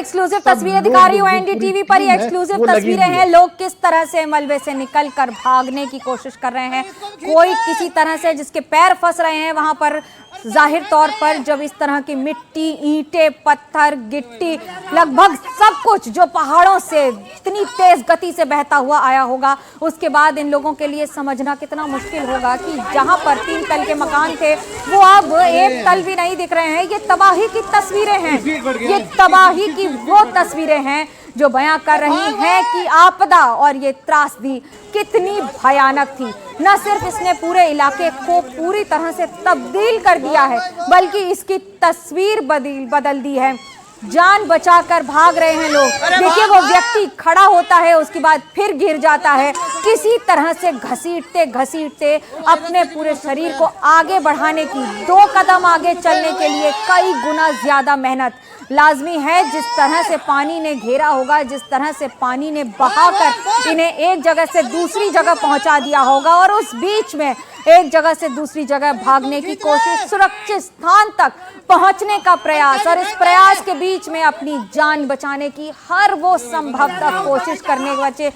Exclusive तस्वीरें दिखा रही हूँ एनडीटीवी पर। ये एक्सक्लूसिव तस्वीरें हैं, लोग किस तरह से मलबे से निकलकर भागने की कोशिश कर रहे हैं। कोई किसी तरह से जिसके पैर फंस रहे हैं वहां पर जाहिर तौर पर जब इस तरह की मिट्टी, ईंटें, पत्थर, गिट्टी, लगभग सब कुछ जो पहाड़ों से इतनी तेज गति से बहता हुआ आया होगा, उसके बाद इन लोगों के लिए समझना कितना मुश्किल होगा कि जहां पर 3 तल के मकान थे वो अब 1 तल भी नहीं दिख रहे हैं। ये तबाही की तस्वीरें हैं, ये तबाही की वो तस्वीरें हैं जो बयां कर रही हैं कि आपदा और ये त्रासदी कितनी भयानक थी। न सिर्फ इसने पूरे इलाके को पूरी तरह से तब्दील कर दिया है, बल्कि इसकी तस्वीर बदल दी है। जान बचाकर भाग रहे हैं लोग। देखिए, वो व्यक्ति खड़ा होता है, उसके बाद फिर गिर जाता है, किसी तरह से घसीटते घसीटते अपने पूरे शरीर को आगे बढ़ाने की, 2 कदम आगे चलने के लिए कई गुना ज्यादा मेहनत लाजमी है। जिस तरह से पानी ने घेरा होगा, जिस तरह से पानी ने बहाकर इन्हें एक जगह से दूसरी जगह पहुंचा दिया होगा, और उस बीच में एक जगह से दूसरी जगह भागने की कोशिश, सुरक्षित स्थान तक पहुंचने का प्रयास, और इस प्रयास के बीच में अपनी जान बचाने की हर वो संभवतः कोशिश करने के बच्चे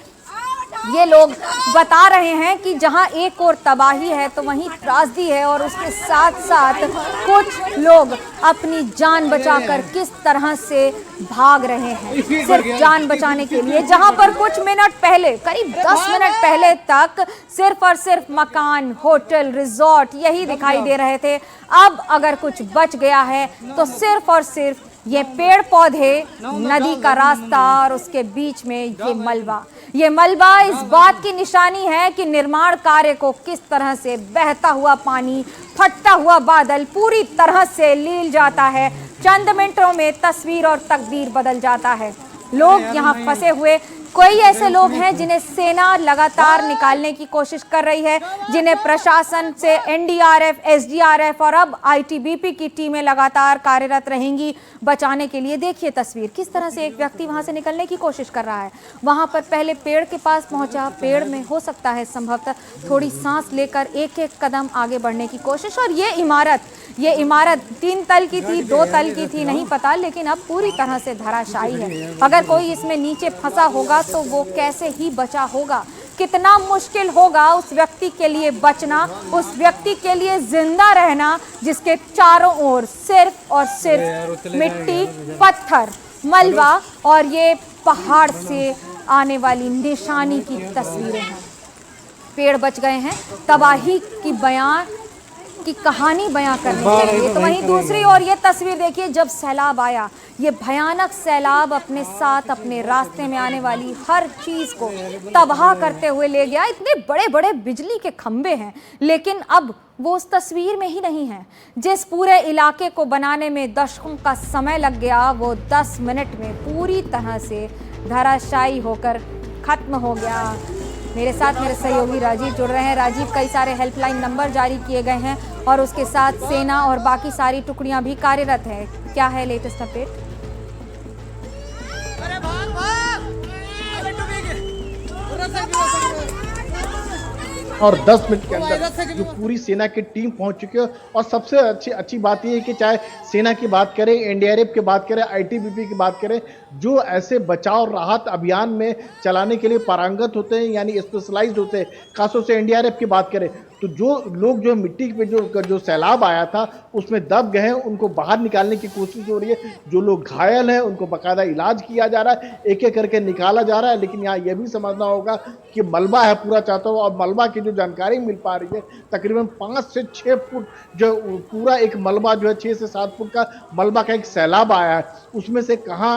ये लोग बता रहे हैं कि जहां एक और तबाही है तो वहीं त्रासदी है, और उसके साथ साथ कुछ लोग अपनी जान बचाकर किस तरह से भाग रहे हैं सिर्फ जान बचाने के लिए। जहां पर कुछ मिनट पहले, करीब 10 मिनट पहले तक सिर्फ और सिर्फ मकान, होटल, रिजॉर्ट यही दिखाई दे रहे थे, अब अगर कुछ बच गया है तो सिर्फ और सिर्फ ये पेड़ पौधे, नदी का रास्ता और उसके बीच में ये मलबा। ये मलबा इस बात की निशानी है कि निर्माण कार्य को किस तरह से बहता हुआ पानी, फटता हुआ बादल पूरी तरह से लील जाता है। चंद मिनटों में तस्वीर और तकदीर बदल जाता है। लोग यहाँ फंसे हुए, कोई ऐसे लोग हैं जिन्हें सेना लगातार निकालने की कोशिश कर रही है, जिन्हें प्रशासन से एनडीआरएफ, एसडीआरएफ और अब आईटीबीपी की टीमें लगातार कार्यरत रहेंगी बचाने के लिए। देखिए तस्वीर, किस तरह से एक व्यक्ति वहां से निकलने की कोशिश कर रहा है। वहां पर पहले पेड़ के पास पहुंचा, पेड़ में हो सकता है संभवतः थोड़ी सांस लेकर एक एक कदम आगे बढ़ने की कोशिश। और ये इमारत 3 तल की थी, 2 तल की थी, नहीं पता, लेकिन अब पूरी तरह से धराशायी है। अगर कोई इसमें नीचे फंसा होगा तो वो कैसे ही बचा होगा, कितना मुश्किल होगा उस व्यक्ति के लिए बचना, उस व्यक्ति के लिए जिंदा रहना जिसके चारों ओर सिर्फ और सिर्फ मिट्टी, पत्थर, मलबा और ये पहाड़ से आने वाली निशानी की तस्वीरें हैं। पेड़ बच गए हैं, तबाही की कहानी बयां करने के लिए। तो वहीं दूसरी ओर ये तस्वीर देखिए, जब सैलाब आया, ये भयानक सैलाब अपने साथ अपने रास्ते में आने वाली हर चीज को तबाह करते हुए ले गया। इतने बड़े बड़े बिजली के खंभे हैं, लेकिन अब वो उस तस्वीर में ही नहीं है। जिस पूरे इलाके को बनाने में दशकों का समय लग गया, वो 10 मिनट में पूरी तरह से धराशायी होकर खत्म हो गया। मेरे साथ मेरे सहयोगी राजीव जुड़ रहे हैं। राजीव, कई सारे हेल्पलाइन नंबर जारी किए गए हैं और उसके साथ सेना और बाकी सारी टुकड़ियां भी कार्यरत है। क्या है लेटेस्ट अपडेट? और 10 मिनट के अंदर जो पूरी सेना की टीम पहुंच चुकी है। और सबसे अच्छी बात यह है कि चाहे सेना की बात करें, एनडीआरएफ की बात करें, आईटीबीपी की बात करें, जो ऐसे बचाव राहत अभियान में चलाने के लिए पारंगत होते हैं, यानी स्पेशलाइज्ड होते हैं, खासतौर से एनडीआरएफ की बात करें तो जो लोग जो मिट्टी पे जो सैलाब आया था उसमें दब गए हैं, उनको बाहर निकालने की कोशिश हो रही है। जो लोग घायल हैं उनको बाकायदा इलाज किया जा रहा है, एक एक करके निकाला जा रहा है। लेकिन यहाँ यह भी समझना होगा कि मलबा है पूरा चाहता हूँ, और मलबा की जो जानकारी मिल पा रही है, तकरीबन 5 से 6 फुट जो पूरा एक मलबा जो है, 6 से 7 फुट का मलबा का एक सैलाब आया है। उसमें से कहाँ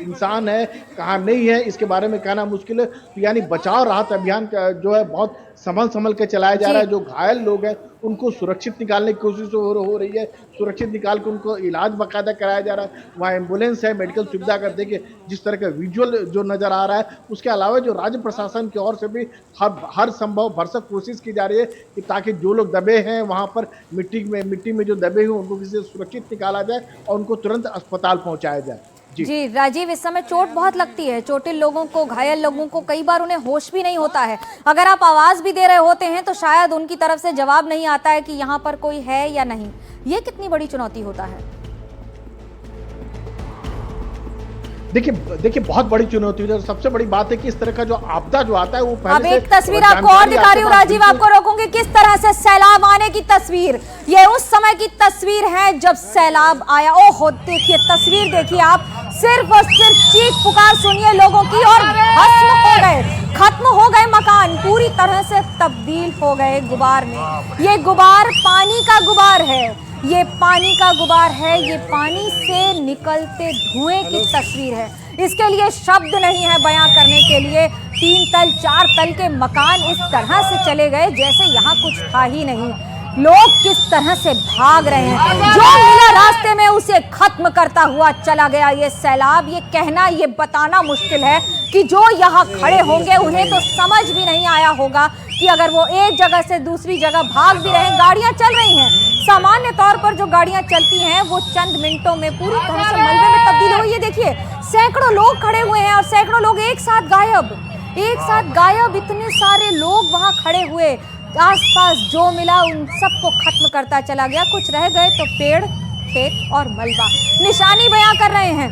इंसान है, कहाँ नहीं है, इसके बारे में कहना मुश्किल है। तो यानी बचाव राहत अभियान जो है बहुत संभल के चलाया जा रहा है। जो घायल लोग हैं उनको सुरक्षित निकालने की कोशिश हो रही है, सुरक्षित निकाल के उनको इलाज बाकायदा कराया जा रहा है। वहाँ एम्बुलेंस है, मेडिकल सुविधा कर देखिए जिस तरह का विजुअल जो नज़र आ रहा है। उसके अलावा जो राज्य प्रशासन की ओर से भी हर संभव भरसक कोशिश की जा रही है कि ताकि जो लोग दबे हैं वहाँ पर मिट्टी में जो दबे हुए उनको किसी सुरक्षित निकाला जाए और उनको तुरंत अस्पताल पहुँचाया जाए। जी राजीव, इस समय चोट बहुत लगती है, चोटिल लोगों को, घायल लोगों को, कई बार उन्हें होश भी नहीं होता है। अगर आप आवाज भी दे रहे होते हैं तो शायद उनकी तरफ से जवाब नहीं आता है कि यहाँ पर कोई है या नहीं। ये कितनी बड़ी चुनौती होता है? देखिए बहुत बड़ी चुनौती है। सबसे बड़ी बात है कि इस तरह का जो आपदा जो आता है वो पहले अब से एक तस्वीर आपको और दिखा रही हूँ राजीव, आपको रोकूंगी। किस तरह से सैलाब आने की तस्वीर, ये उस समय की तस्वीर है जब सैलाब आया। ओहो, देखिए तस्वीर देखिए आप, सिर्फ और सिर्फ चीख पुकार सुनिए लोगों की, और भस्म हो गए, खत्म हो गए मकान, पूरी तरह से तब्दील हो गए गुबार में। ये गुबार पानी का गुबार है, ये पानी का गुबार है, ये पानी से निकलते धुएं की तस्वीर है। इसके लिए शब्द नहीं है बयां करने के लिए। 3 तल 4 तल के मकान इस तरह से चले गए जैसे यहाँ कुछ था ही नहीं। लोग किस तरह से भाग रहे हैं, जो मिला रास्ते में उसे खत्म करता हुआ चला गया ये सैलाब। ये कहना, ये बताना मुश्किल है कि जो यहाँ खड़े होंगे उन्हें तो समझ भी नहीं आया होगा कि अगर वो एक जगह से दूसरी जगह भाग भी रहे हैं, गाड़ियां चल रही हैं, सामान्य तौर पर जो गाड़ियां चलती हैं वो चंद मिनटों में पूरी तरह से मलबे में तब्दील हुई है। देखिए सैकड़ों लोग खड़े हुए हैं और सैकड़ों लोग एक साथ गायब, इतने सारे लोग वहां खड़े हुए, आसपास जो मिला उन सबको खत्म करता चला गया। कुछ रह गए तो पेड़, खेत और मलबा। निशानी बयां कर रहे हैं,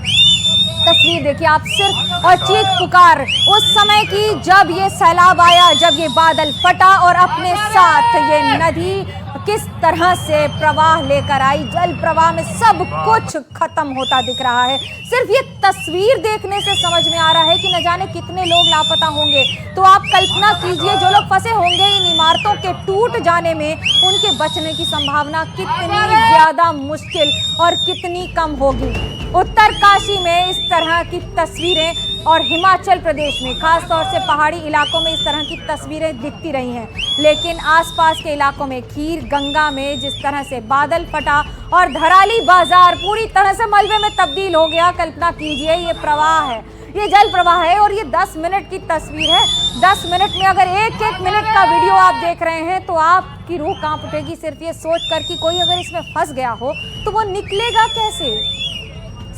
तस्वीर देखिए आप सिर्फ, और चीख पुकार उस समय की जब ये सैलाब आया, जब ये बादल फटा और अपने साथ ये नदी किस तरह से प्रवाह लेकर आई। जल प्रवाह में सब कुछ खत्म होता दिख रहा है। सिर्फ ये तस्वीर देखने से समझ में आ रहा है कि न जाने कितने लोग लापता होंगे। तो आप कल्पना कीजिए जो लोग फंसे होंगे इन इमारतों के टूट जाने में, उनके बचने की संभावना कितनी ज्यादा मुश्किल और कितनी कम होगी। उत्तरकाशी में इस तरह की तस्वीरें और हिमाचल प्रदेश में खासतौर से पहाड़ी इलाकों में इस तरह की तस्वीरें दिखती रही हैं, लेकिन आसपास के इलाकों में खीर गंगा में जिस तरह से बादल फटा और धराली बाजार पूरी तरह से मलबे में तब्दील हो गया। कल्पना कीजिए ये प्रवाह है, ये जल प्रवाह है और ये 10 मिनट की तस्वीर है। 10 मिनट में अगर एक मिनट का वीडियो आप देख रहे हैं तो आपकी रूह कांप उठेगी सिर्फ ये सोच कर कि कोई अगर इसमें फंस गया हो तो वो निकलेगा कैसे।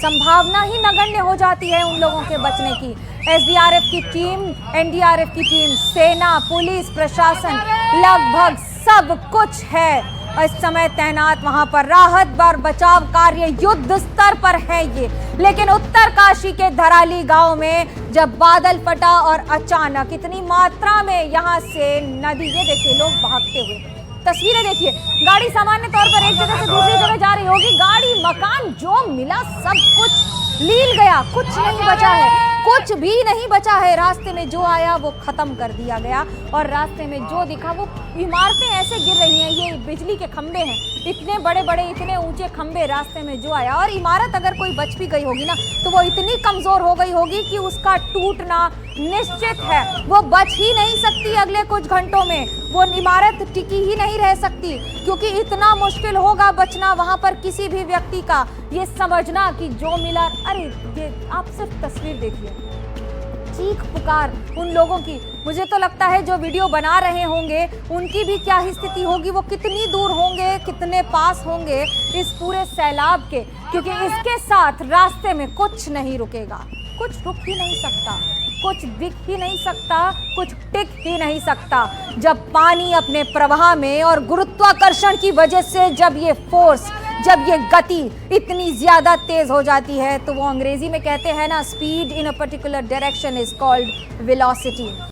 संभावना ही नगण्य हो जाती है उन लोगों के बचने की। एसडीआरएफ की टीम, एनडीआरएफ की टीम, सेना, पुलिस, प्रशासन, लगभग सब कुछ है इस समय तैनात वहां पर। राहत और बचाव कार्य युद्ध स्तर पर है ये। लेकिन उत्तरकाशी के धराली गांव में जब बादल फटा और अचानक इतनी मात्रा में यहां से नदी, ये देखिए लोग भागते हुए, तस्वीरें देखिए, गाड़ी सामान्य तौर पर एक जगह से दूसरी जगह जा रही होगी, गाड़ी, मकान, जो मिला सब कुछ लील गया, कुछ नहीं बचा है, कुछ भी नहीं बचा है। रास्ते में जो आया वो खत्म कर दिया गया और रास्ते में जो दिखा वो इमारतें ऐसे गिर रही हैं। ये बिजली के खंबे हैं, इतने बड़े बड़े, इतने ऊंचे खंबे, रास्ते में जो आया। और इमारत अगर कोई बच भी गई होगी ना तो वो इतनी कमजोर हो गई होगी कि उसका टूटना निश्चित है, वो बच ही नहीं सकती। अगले कुछ घंटों में वो इमारत टिकी ही नहीं रह सकती, क्योंकि इतना मुश्किल होगा बचना वहां पर किसी भी व्यक्ति का। ये समझना कि जो मिला, अरे ये आप सिर्फ तस्वीर देखिए, चीख पुकार उन लोगों की। मुझे तो लगता है जो वीडियो बना रहे होंगे उनकी भी क्या ही स्थिति होगी, वो कितनी दूर होंगे, कितने पास होंगे इस पूरे सैलाब के, क्योंकि इसके साथ रास्ते में कुछ नहीं रुकेगा, कुछ रुक ही नहीं सकता, कुछ दिख ही नहीं सकता, कुछ टिक ही नहीं सकता। जब पानी अपने प्रवाह में और गुरुत्वाकर्षण की वजह से जब ये फोर्स, जब ये गति इतनी ज्यादा तेज हो जाती है तो वो अंग्रेजी में कहते हैं ना, speed in a particular direction is called velocity.